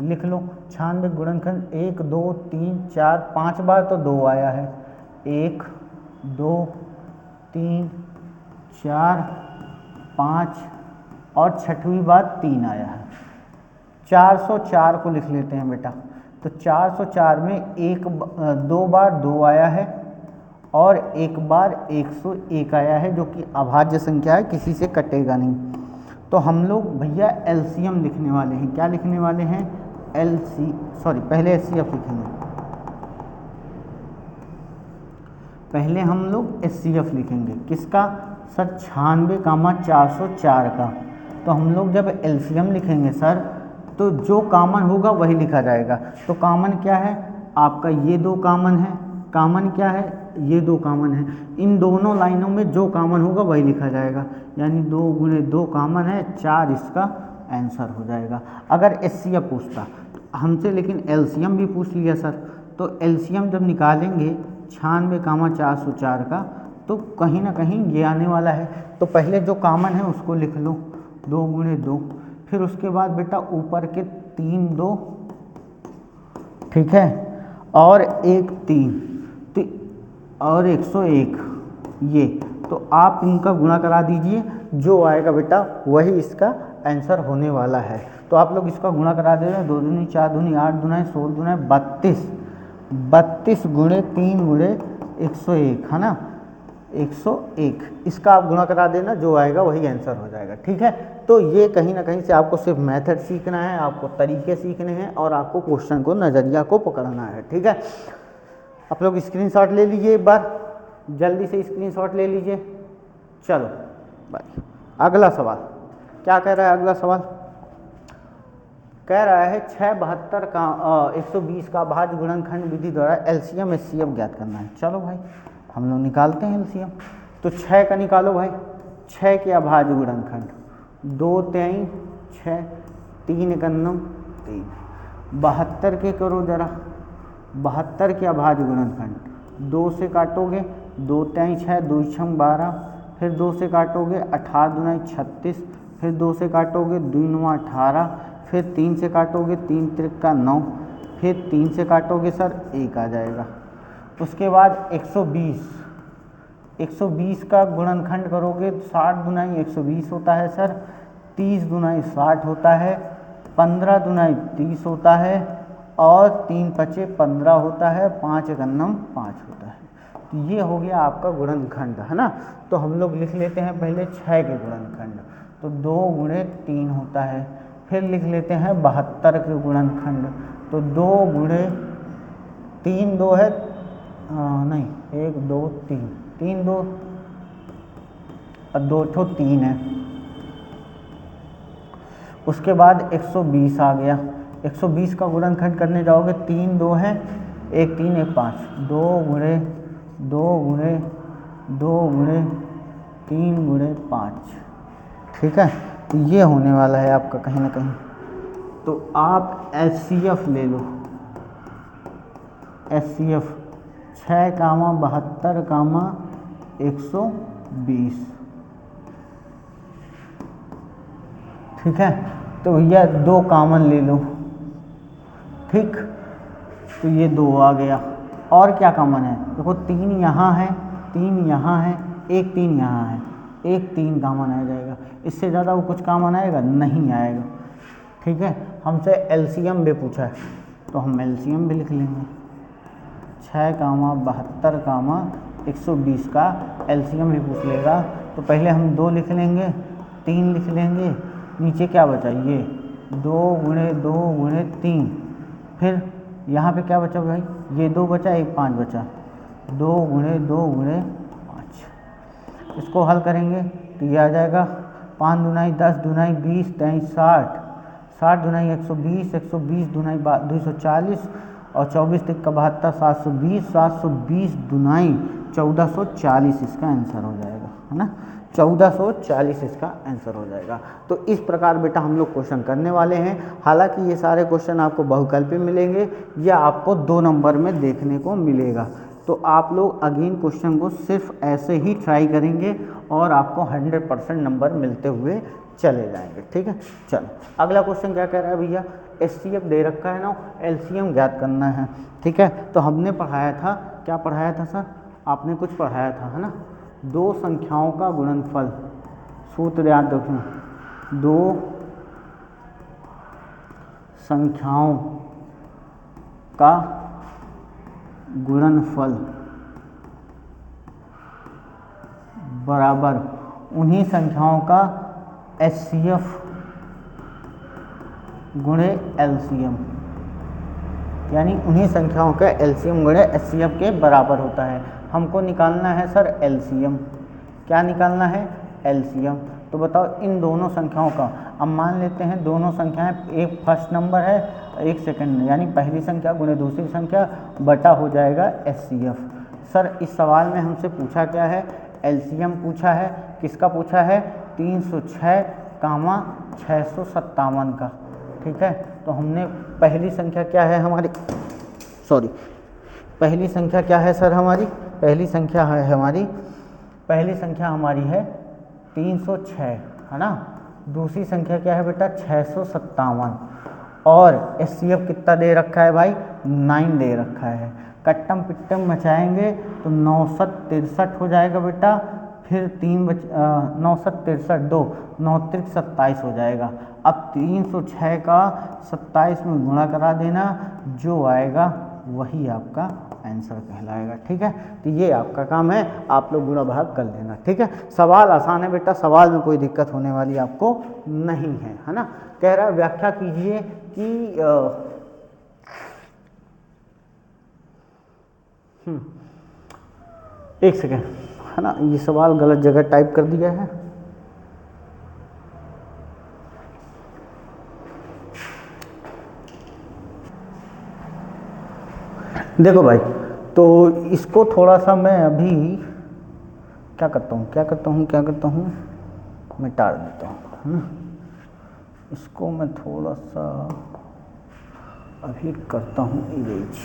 लिख लो 96 गुणनखंड, 1 2 3 4 5 बार तो 2 आया है, 1 2 3 4 5 और 6वीं बार 3 आया है। 404 को लिख लेते हैं बेटा। तो 404 में 2 बार 2 आया है और 1 बार 101 आया है, जो कि अभाज्य संख्या है, किसी से कटेगा नहीं। तो हम लोग भैया LCM लिखने वाले हैं। क्या लिखने वाले हैं, पहले HCF लिखेंगे, पहले हम लोग HCF लिखेंगे किसका सर, 96, 404 का। तो हम लोग जब LCM लिखेंगे सर, तो जो कॉमन होगा वही लिखा जाएगा। तो कॉमन क्या है आपका, ये 2 कॉमन है, कॉमन क्या है, ये 2 कॉमन है, इन दोनों लाइनों में जो कॉमन होगा वही लिखा जाएगा, यानी 2 गुणे 2 कॉमन है, 4 इसका आंसर हो जाएगा। अगर HCF पूछता हमसे, लेकिन LCM भी पूछ लिया सर, तो LCM जब निकालेंगे 96, 404 का, तो कहीं ना कहीं ये आने वाला है। तो पहले जो कॉमन है उसको लिख लो, 2 गुणे 2, फिर उसके बाद बेटा ऊपर के 3 2, ठीक है, और 1 3, और 101, ये तो आप इनका गुणा करा दीजिए, जो आएगा बेटा वही इसका आंसर होने वाला है। तो आप लोग इसका गुणा करा दे रहे हैं, 2 दूनी 4 दूनी 8 दुनाई 16 दुनाई 32, 32 गुणे 3 गुणे 101 है ना, 101, इसका आप गुणा करा देना, जो आएगा वही आंसर हो जाएगा। ठीक है, तो ये कहीं ना कहीं से आपको सिर्फ मेथड सीखना है, आपको तरीके सीखने हैं और आपको क्वेश्चन को नज़रिया को पकड़ना है। ठीक है, आप लोग स्क्रीनशॉट ले लीजिए, एक बार जल्दी से स्क्रीनशॉट ले लीजिए। चलो भाई अगला सवाल क्या कह रहा है, अगला सवाल कह रहा है 672 का 120 का भाज्य गुणनखंड विधि द्वारा एलसीएम एचसीएफ ज्ञात करना है। चलो भाई हम लोग निकालते हैं एलसीएम। तो 6 का निकालो भाई, 6 के अभाज्य गुणनखंड 2 3 6, 3 एकन्नम 3, 72 के करो जरा, 72 के अभाज्य गुणनखंड 2 से काटोगे, 2 3 6, 2 6 12, फिर 2 से काटोगे 18 दुनाई 36, फिर 2 से काटोगे 2 9 18, फिर 3 से काटोगे 3 त्रिक 9, फिर 3 से काटोगे सर 1 आ जाएगा। उसके बाद 120, 120 का गुणनखंड करोगे 60 दुनाई 120 होता है सर, 30 दुनाई 60 होता है, 15 दुनाई 30 होता है और 3 पचे 15 होता है, 5 एकन्नम 5 होता है। तो ये हो गया आपका गुणनखंड है ना। तो हम लोग लिख लेते हैं पहले 6 के गुणनखंड, तो 2 गुणे 3 होता है, फिर लिख लेते हैं 72 के गुणनखंड, तो 2 गुणे 3 2 है, नहीं 1 2 3, 3 2 और 2 ठो 3 है। उसके बाद 120 आ गया, 120 का गुणनखंड करने जाओगे 3 2 है, 1 3 1 5, 2 गुणे 2 गुणे 2 गुणे 3 गुणे 5। ठीक है, तो ये होने वाला है आपका कहीं ना कहीं। तो आप एचसीएफ ले लो, एचसीएफ 6 कामा 72 कामा 120। ठीक है, तो भैया 2 कामन ले लो। ठीक, तो ये 2 आ गया। और क्या कॉमन है, देखो 3 यहाँ है, 3 यहाँ है, 1 3 यहाँ है, 1 3 कॉमन आ जाएगा। इससे ज़्यादा वो कुछ कॉमन आएगा नहीं आएगा। ठीक है, हमसे एलसीएम भी पूछा है तो हम एलसीएम भी लिख लेंगे। 6 कामा 72 कामा 120 का एलसीएम भी पूछ लेगा, तो पहले हम 2 लिख लेंगे, 3 लिख लेंगे, नीचे क्या बचा ये 2 गुणे 2 गुणे 3, फिर यहाँ पे क्या बचा भाई, ये 2 बचा, 1 5 बचा, 2 गुणे 2 गुणे 5। इसको हल करेंगे तो ये आ जाएगा 5 दुनाई 10 दुनाई 20 3 60, 60 दुनाई 120, 120 दुनाई 240 और 24 तिक का 72, 720, 720 दुनाई 1440 इसका आंसर हो जाएगा, है ना। 1440 इसका आंसर हो जाएगा। तो इस प्रकार बेटा हम लोग क्वेश्चन करने वाले हैं। हालांकि ये सारे क्वेश्चन आपको बहुकल्पी मिलेंगे या आपको 2 नंबर में देखने को मिलेगा। तो आप लोग अगेन क्वेश्चन को सिर्फ ऐसे ही ट्राई करेंगे और आपको 100% नंबर मिलते हुए चले जाएंगे। ठीक है, चलो अगला क्वेश्चन क्या कह रहा है भैया, एचसीएफ दे रखा है ना, एलसीएम ज्ञात करना है। ठीक है, तो हमने पढ़ाया था, क्या पढ़ाया था सर, आपने कुछ पढ़ाया था है ना, 2 संख्याओं का गुणनफल, सूत्र याद रखना, 2 संख्याओं का गुणनफल बराबर उन्हीं संख्याओं का एचसीएफ गुणे एलसीएम, यानी उन्हीं संख्याओं का एलसीएम गुणे एचसीएफ के बराबर होता है। हमको निकालना है सर एलसीएम, क्या निकालना है एलसीएम। तो बताओ इन दोनों संख्याओं का, अब मान लेते हैं दोनों संख्याएं, एक फर्स्ट नंबर है, एक सेकंड, यानी पहली संख्या गुणे दूसरी संख्या बटा हो जाएगा एचसीएफ। सर इस सवाल में हमसे पूछा क्या है, एलसीएम पूछा है, किसका पूछा है, 306 कामा 657 का। ठीक है, तो हमने पहली संख्या क्या है हमारी, पहली संख्या क्या है सर हमारी, पहली संख्या है हमारी 306 है ना। दूसरी संख्या क्या है बेटा 657 और एचसीएफ कितना दे रखा है भाई 9 दे रखा है। कट्टम पिट्टम मचाएंगे तो 963 हो जाएगा बेटा, फिर 9 7 63 2, 9 त्रिक 27 हो जाएगा। अब 306 का 27 में गुणा करा देना, जो आएगा वही आपका आंसर कहलाएगा। ठीक है, तो ये आपका काम है, आप लोग गुणा भाग कर लेना। ठीक है, सवाल आसान है बेटा, सवाल में कोई दिक्कत होने वाली आपको नहीं है ना। कह रहा है व्याख्या कीजिए कि एक सेकेंड, है ना, ये सवाल गलत जगह टाइप कर दिया है। देखो भाई, तो इसको थोड़ा सा मैं अभी क्या करता हूँ मिटा देता हूँ, है ना। इसको मैं थोड़ा सा अभी करता हूँ इरेज।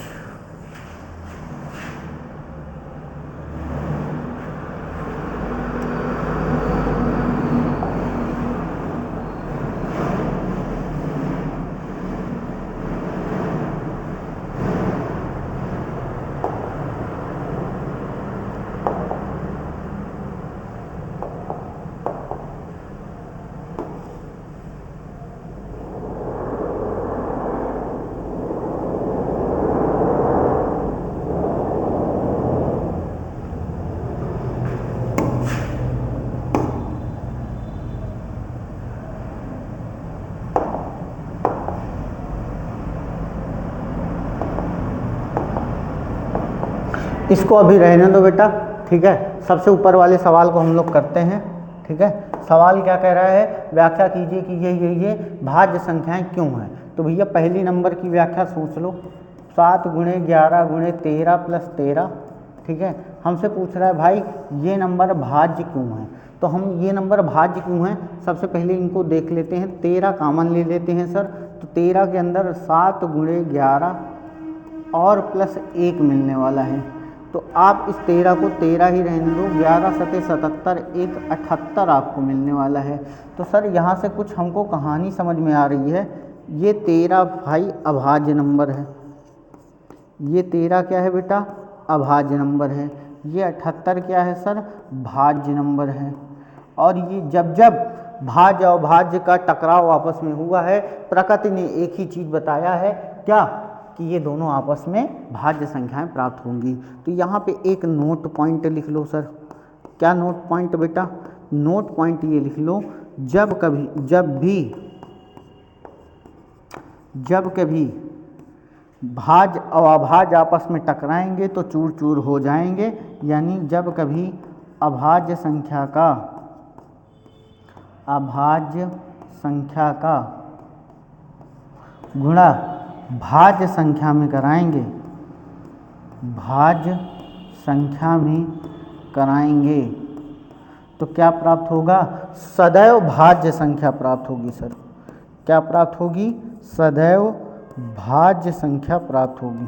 इसको अभी रहने दो बेटा। ठीक है, सबसे ऊपर वाले सवाल को हम लोग करते हैं। ठीक है, सवाल क्या कह रहा है, व्याख्या कीजिए कि ये भाज्य संख्याएं क्यों हैं। तो भैया पहली नंबर की व्याख्या सोच लो, 7 × 11 × 13 + 13। ठीक है, हमसे पूछ रहा है भाई ये नंबर भाज्य क्यों है। तो हम ये नंबर भाज्य क्यों हैं, सबसे पहले इनको देख लेते हैं। 13 कॉमन ले लेते हैं सर, तो 13 के अंदर 7 × 11 और +1 मिलने वाला है। तो आप इस 13 को 13 ही रहने दो, 11 × 7 = 77, 1 78 आपको मिलने वाला है। तो सर यहाँ से कुछ हमको कहानी समझ में आ रही है। ये 13 भाई अभाज्य नंबर है, ये 13 क्या है बेटा, अभाज्य नंबर है। ये 78 क्या है सर, भाज्य नंबर है। और ये जब जब भाज्य और अभाज्य का टकराव आपस में हुआ है, प्रकृति ने एक ही चीज़ बताया है, क्या, कि ये दोनों आपस में भाज्य संख्याएं प्राप्त होंगी। तो यहाँ पे एक नोट पॉइंट लिख लो सर। क्या नोट पॉइंट बेटा, नोट पॉइंट ये लिख लो, जब कभी भाज्य और अभाज्य आपस में टकराएंगे तो चूर चूर हो जाएंगे। यानी जब कभी अभाज्य संख्या का गुणा भाज्य संख्या में कराएंगे, तो क्या प्राप्त होगा, सदैव भाज्य संख्या प्राप्त होगी सर। क्या प्राप्त होगी, सदैव भाज्य संख्या प्राप्त होगी,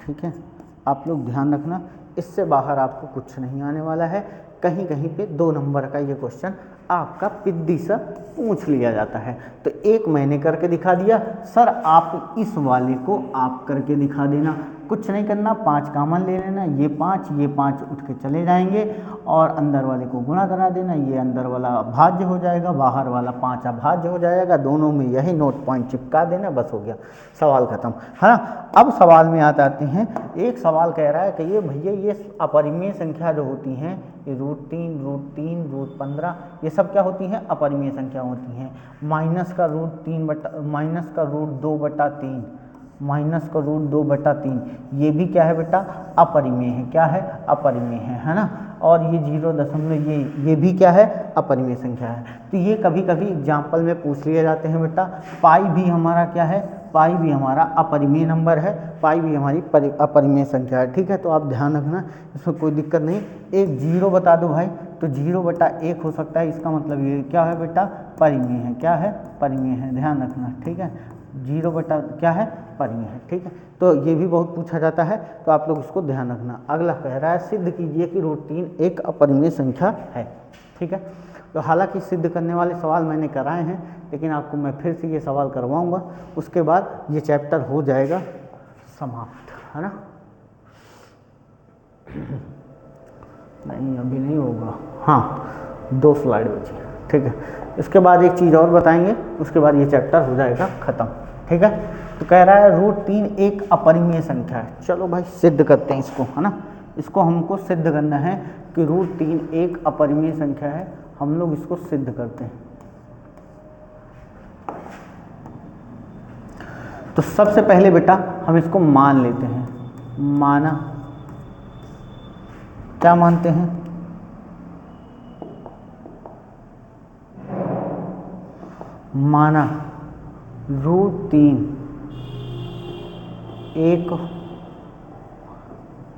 ठीक है, आप लोग ध्यान रखना, इससे बाहर आपको कुछ नहीं आने वाला है। कहीं कहीं पे 2 नंबर का ये क्वेश्चन आपका पिद्दी सा पूछ लिया जाता है। तो एक मैंने करके दिखा दिया सर, आप इस वाले को आप करके दिखा देना। कुछ नहीं करना, 5 कॉमन ले लेना, ये 5 उठ के चले जाएंगे और अंदर वाले को गुणा करा देना। ये अंदर वाला भाज्य हो जाएगा, बाहर वाला 5 अभाज्य हो जाएगा। दोनों में यही नोट पॉइंट चिपका देना, बस हो गया, सवाल खत्म, है ना। अब सवाल में आते हैं। एक सवाल कह रहा है कि ये भैया ये अपरिमेय संख्या जो होती हैं, ये √3, √15 ये सब क्या होती हैं, अपरिमेय संख्या होती हैं। -√2/3, -√2/3 ये भी क्या है बेटा, अपरिमेय है। क्या है, अपरिमेय है ना। और ये 0 ये भी क्या है, अपरिमेय संख्या है। तो ये कभी कभी एग्जाम्पल में पूछ लिए जाते हैं बेटा। पाई भी हमारा क्या है, पाई भी हमारा अपरिमेय नंबर है, पाई भी हमारी अपरिमेय संख्या है। ठीक है, तो आप ध्यान रखना, इसमें कोई दिक्कत नहीं। एक 0 बता दो भाई, तो 0/1 हो सकता है, इसका मतलब ये क्या है बेटा, परिमेय है। क्या है, परिमेय है, ध्यान रखना। ठीक है, 0 क्या है, परिमेय है। ठीक है, तो ये भी बहुत पूछा जाता है, तो आप लोग इसको ध्यान रखना। अगला कह रहा है सिद्ध कीजिए कि √3 एक अपरिमेय संख्या है। ठीक है, तो हालांकि सिद्ध करने वाले सवाल मैंने कराए हैं, लेकिन आपको मैं फिर से ये सवाल करवाऊंगा, उसके बाद ये चैप्टर हो जाएगा समाप्त, है ना। नहीं अभी नहीं होगा, हाँ 2 स्लाइड बची, ठीक है। इसके बाद एक चीज़ और बताएंगे, उसके बाद ये चैप्टर हो जाएगा ख़त्म, ठीक है। तो कह रहा है √3 एक अपरिमेय संख्या है। चलो भाई सिद्ध करते हैं इसको, है ना। इसको हमको सिद्ध करना है कि √3 एक अपरिमेय संख्या है। हम लोग इसको सिद्ध करते हैं। तो सबसे पहले बेटा हम इसको मान लेते हैं। माना, क्या मानते हैं? माना √3 एक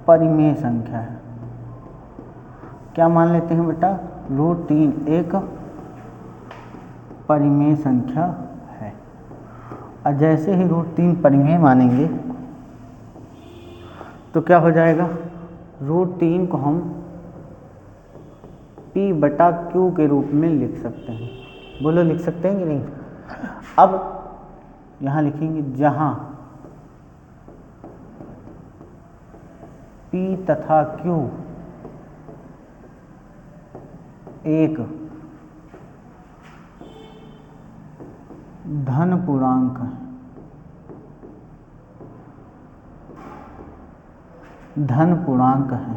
परिमेय संख्या है। क्या मान लेते हैं बेटा? √3 एक परिमेय संख्या है। और जैसे ही √3 परिमेय मानेंगे तो क्या हो जाएगा? √3 को हम P/Q के रूप में लिख सकते हैं। बोलो लिख सकते हैं कि नहीं? अब यहाँ लिखेंगे जहाँ P तथा Q एक धन पूर्णांक है, धन पूर्णांक है,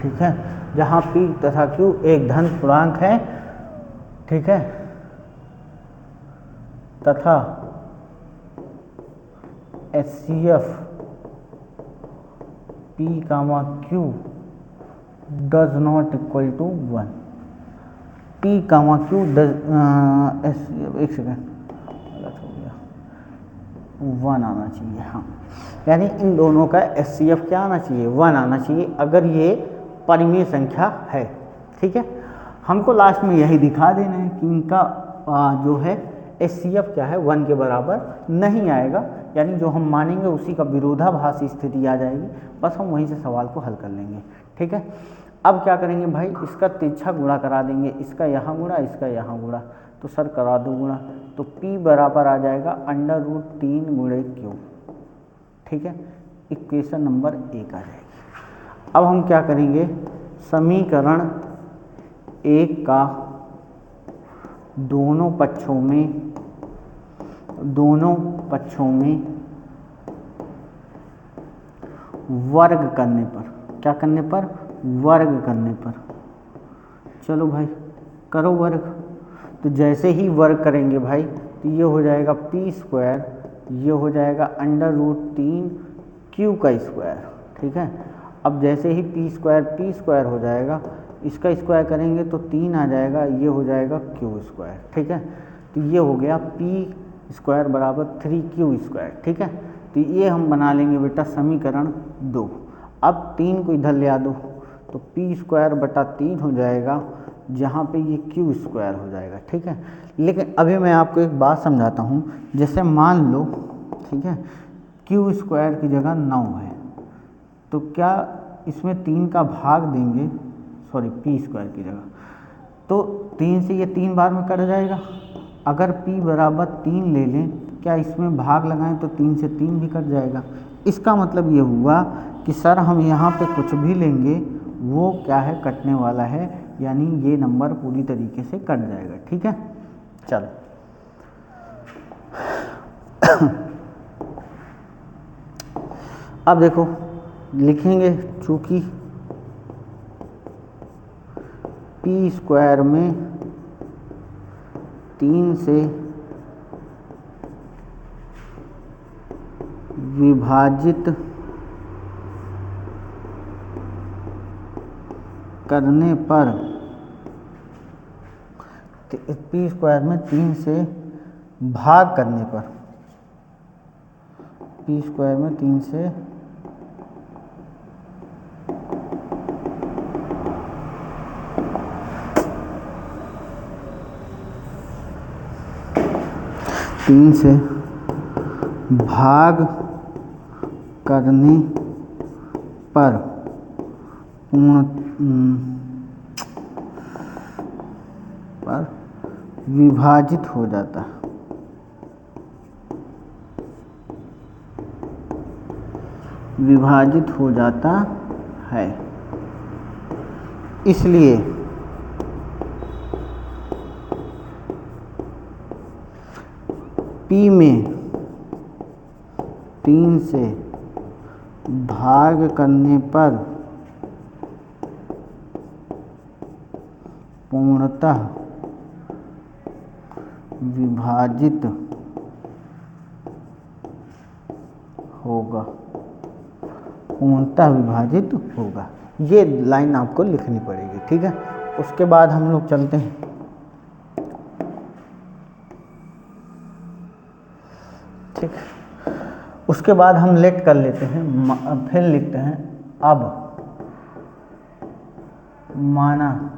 ठीक है। जहाँ P तथा Q एक धन पूर्णांक है, ठीक है, तथा HCF P, Q does not equal to 1। P, Q does एक सेकेंड, गलत हो गया, 1 आना चाहिए, हाँ। यानी इन दोनों का HCF क्या आना चाहिए? 1 आना चाहिए, अगर ये परिमेय संख्या है, ठीक है। हमको लास्ट में यही दिखा देना है कि इनका जो है HCF क्या है, 1 के बराबर नहीं आएगा। यानी जो हम मानेंगे उसी का विरोधाभासी स्थिति आ जाएगी। बस हम वहीं से सवाल को हल कर लेंगे, ठीक है। अब क्या करेंगे भाई? इसका तिरछा गुणा करा देंगे, इसका यहाँ गुणा, इसका यहाँ गुणा। तो सर करा दो गुणा, तो P बराबर आ जाएगा √3 × Q, ठीक है। इक्वेशन नंबर 1 आ जाएगी। अब हम क्या करेंगे? समीकरण 1 का दोनों पक्षों में वर्ग करने पर, क्या करने पर? वर्ग करने पर। चलो भाई करो वर्ग। तो जैसे ही वर्ग करेंगे भाई तो ये हो जाएगा P², ये हो जाएगा √3 Q², ठीक है। अब जैसे ही P² हो जाएगा, इसका स्क्वायर करेंगे तो 3 आ जाएगा, ये हो जाएगा Q², ठीक है। तो ये हो गया P² = 3Q², ठीक है। तो ये हम बना लेंगे बेटा समीकरण 2। अब 3 को इधर ले आ दो, तो P²/3 हो जाएगा, जहाँ पे ये Q² हो जाएगा, ठीक है। लेकिन अभी मैं आपको एक बात समझाता हूँ। जैसे मान लो, ठीक है, Q² की जगह 9 है, तो क्या इसमें 3 का भाग देंगे, सॉरी P² की जगह, तो 3 से ये 3 बार में कट जाएगा। अगर P बराबर 3 ले लें, क्या इसमें भाग लगाएं तो 3 से 3 भी कट जाएगा। इसका मतलब ये हुआ कि सर हम यहाँ पे कुछ भी लेंगे वो क्या है, कटने वाला है, यानी ये नंबर पूरी तरीके से कट जाएगा, ठीक है। चलो अब देखो लिखेंगे, चूँकि P² में 3 से विभाजित करने पर, P² में 3 से भाग करने पर, P² में 3 से भाग करने पर विभाजित हो जाता है। विभाजित हो जाता है। इसलिए P में 3 से भाग करने पर पूर्णतः विभाजित होगा, पूर्णतः विभाजित होगा। ये लाइन आपको लिखनी पड़ेगी, ठीक है। उसके बाद हम लोग चलते हैं, ठीक। उसके बाद हम लेट कर लेते हैं, फिर लिखते हैं अब माना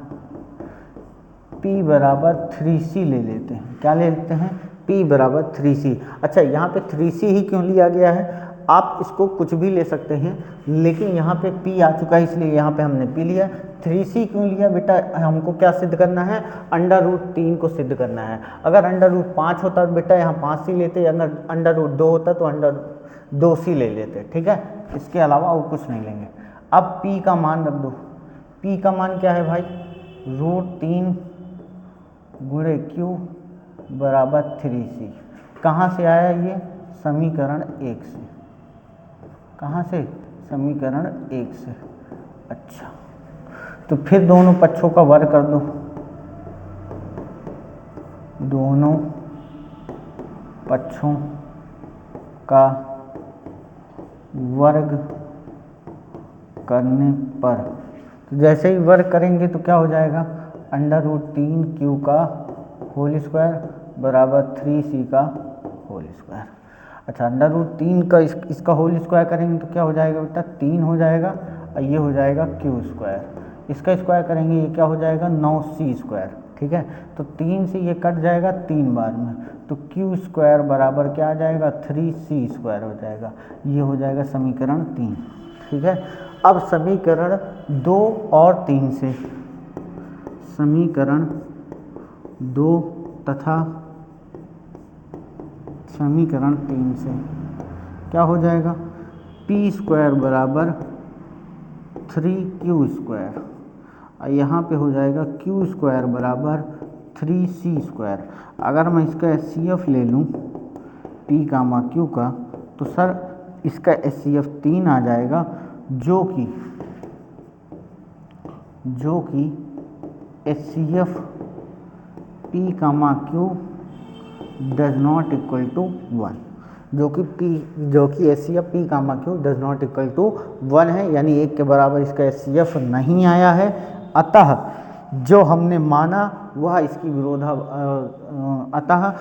P बराबर 3C ले लेते हैं। क्या ले लेते हैं? P बराबर 3C। अच्छा, यहाँ पे 3C ही क्यों लिया गया है? आप इसको कुछ भी ले सकते हैं, लेकिन यहाँ पे P आ चुका है इसलिए यहाँ पे हमने P लिया। 3C क्यों लिया बेटा? हमको क्या सिद्ध करना है? √3 को सिद्ध करना है। अगर √5 होता तो बेटा यहाँ 5C लेते, अगर √2 होता तो √2C ले लेते, ठीक है। इसके अलावा और कुछ नहीं लेंगे। अब P का मान रख दो। P का मान क्या है भाई? √3 गुणे Q बराबर 3C। कहाँ से आया ये? समीकरण 1 से। कहाँ से? समीकरण 1 से। अच्छा, तो फिर दोनों पक्षों का वर्ग कर दो। दोनों पक्षों का वर्ग करने पर, तो जैसे ही वर्ग करेंगे तो क्या हो जाएगा? √3Q का होल स्क्वायर बराबर 3C का होल स्क्वायर। अच्छा, √3 का इसका होल स्क्वायर करेंगे तो क्या हो जाएगा बेटा? 3 हो जाएगा, और ये हो जाएगा Q स्क्वायर। इसका स्क्वायर करेंगे, ये क्या हो जाएगा? 9C स्क्वायर, ठीक है। तो 3 से ये कट जाएगा 3 बार में, तो Q स्क्वायर बराबर क्या आ जाएगा? 3C स्क्वायर हो जाएगा। ये हो जाएगा समीकरण 3, ठीक है। अब समीकरण 2 और 3 से, समीकरण 2 तथा समीकरण 3 से क्या हो जाएगा? P स्क्वायर बराबर 3Q स्क्वायर, और यहाँ पे हो जाएगा Q स्क्वायर बराबर 3C स्क्वायर। अगर मैं इसका HCF ले लूँ P कामा Q का, तो सर इसका HCF 3 आ जाएगा, जो कि HCF P comma Q does not equal to 1, जो कि HCF P comma Q does not equal to 1 है, यानी 1 के बराबर इसका HCF नहीं आया है। अतः जो हमने माना वह इसकी अतः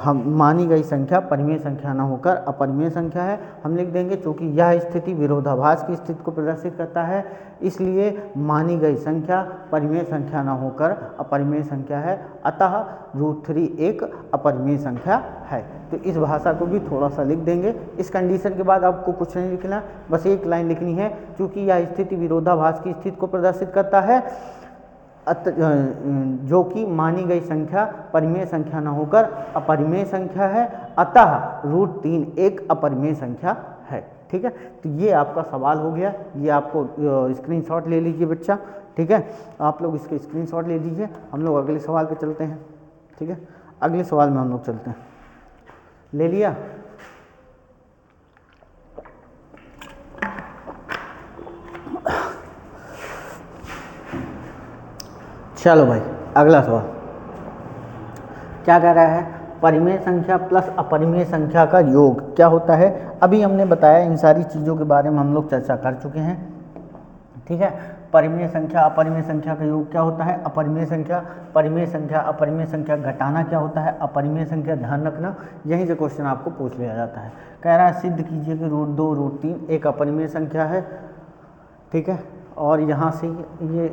हम मानी गई संख्या परिमेय संख्या न होकर अपरिमेय संख्या है। हम लिख देंगे क्योंकि यह स्थिति विरोधाभास की स्थिति को प्रदर्शित करता है, इसलिए मानी गई संख्या परिमेय संख्या न होकर अपरिमेय संख्या है। अतः √3 एक अपरिमेय संख्या है। तो इस भाषा को भी थोड़ा सा लिख देंगे। इस कंडीशन के बाद आपको कुछ नहीं लिखना, बस एक लाइन लिखनी है, क्योंकि यह स्थिति विरोधाभास की स्थिति को प्रदर्शित करता है, जो कि मानी गई संख्या परिमेय संख्या न होकर अपरिमेय संख्या है। अतः √3 एक अपरिमेय संख्या है, ठीक है। तो ये आपका सवाल हो गया, ये आपको स्क्रीनशॉट ले लीजिए बच्चा, ठीक है। आप लोग इसके स्क्रीनशॉट ले लीजिए। हम लोग अगले सवाल पे चलते हैं, ठीक है। अगले सवाल में हम लोग चलते हैं। ले लिया? चलो भाई, अगला सवाल क्या कह रहा है? परिमेय संख्या प्लस अपरिमेय संख्या का योग क्या होता है? अभी हमने बताया, इन सारी चीज़ों के बारे में हम लोग चर्चा कर चुके हैं, ठीक है। परिमेय संख्या अपरिमेय संख्या का योग क्या होता है? अपरिमेय संख्या, परिमेय संख्या, अपरिमेय संख्या घटाना क्या होता है? अपरिमेय संख्या। ध्यान रखना, यहीं से क्वेश्चन आपको पूछ लिया जाता है। कह रहा है सिद्ध कीजिए कि √2 √3 एक अपरिमेय संख्या है, ठीक है। और यहाँ से ये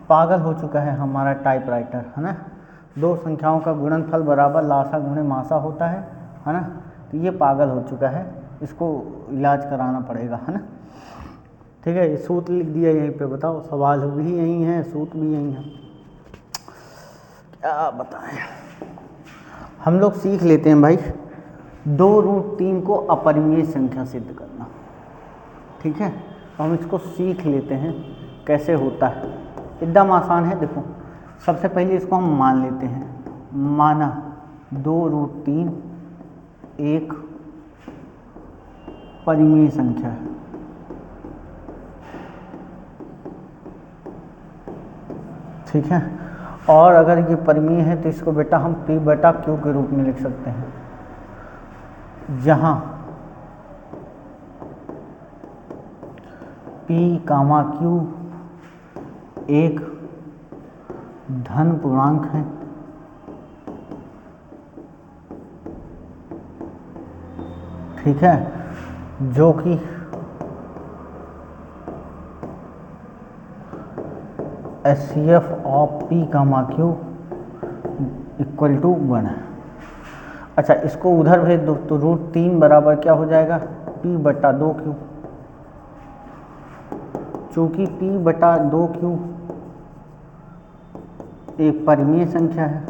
पागल हो चुका है हमारा टाइपराइटर, है ना। दो संख्याओं का गुणनफल बराबर लासा गुणे मासा होता है ना। तो ये पागल हो चुका है, इसको इलाज कराना पड़ेगा, है ना, ठीक है। ये सूत्र लिख दिया यहीं पे, बताओ सवाल भी यही है, सूत्र भी यही है, क्या बताएं। हम लोग सीख लेते हैं भाई, 2 √3 को अपरिमेय संख्या सिद्ध करना। ठीक है, तो हम इसको सीख लेते हैं कैसे होता है। एकदम आसान है। देखो सबसे पहले इसको हम मान लेते हैं, माना 2√3 एक परिमेय संख्या है। ठीक है, और अगर ये परिमेय है तो इसको बेटा हम P/Q के रूप में लिख सकते हैं, जहां P, Q एक धन पूर्णांक है, ठीक है, जो कि HCF of P, Q equal to 1 है। अच्छा, इसको उधर भेज दो तो √3 बराबर क्या हो जाएगा, P/2Q। चूंकि P/2Q एक परिमेय संख्या है,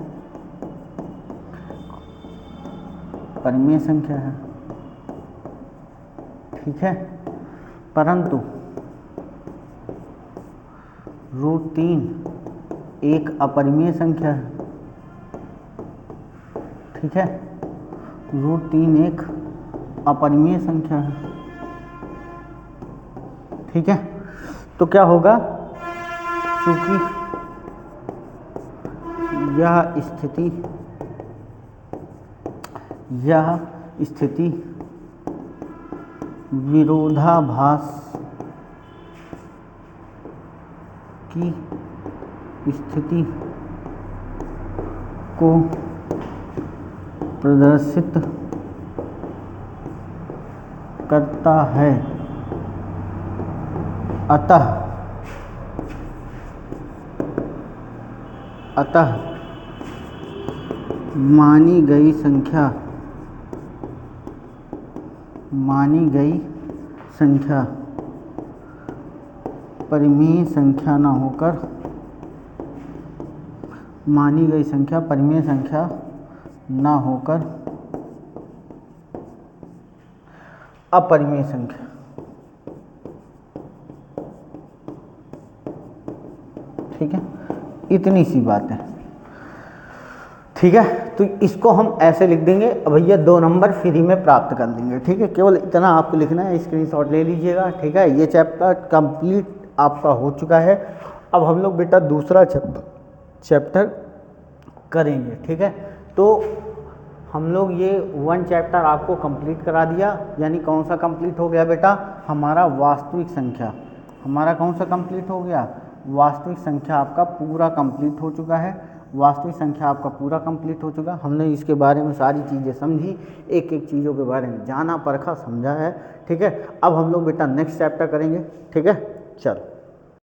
परिमेय संख्या है, ठीक है, परंतु √3 एक अपरिमेय संख्या है, ठीक है, √3 एक अपरिमेय संख्या है, ठीक है। तो क्या होगा, क्योंकि यह स्थिति विरोधाभास की स्थिति को प्रदर्शित करता है, अतः मानी गई संख्या परिमेय संख्या न होकर अपरिमेय संख्या, ठीक है, इतनी सी बात है, ठीक है। तो इसको हम ऐसे लिख देंगे, भैया 2 नंबर फ्री में प्राप्त कर लेंगे, ठीक है। केवल इतना आपको लिखना है, स्क्रीनशॉट ले लीजिएगा, ठीक है। ये चैप्टर कंप्लीट आपका हो चुका है। अब हम लोग बेटा दूसरा चैप्टर करेंगे, ठीक है। तो हम लोग ये 1 चैप्टर आपको कंप्लीट करा दिया, यानी कौन सा कंप्लीट हो गया बेटा, हमारा वास्तविक संख्या, हमारा कौन सा कंप्लीट हो गया, वास्तविक संख्या आपका पूरा कंप्लीट हो चुका है, वास्तविक संख्या आपका पूरा कंप्लीट हो चुका। हमने इसके बारे में सारी चीज़ें समझी, एक एक चीज़ों के बारे में जाना, परखा, समझा है, ठीक है। अब हम लोग बेटा नेक्स्ट चैप्टर करेंगे, ठीक है। चलो।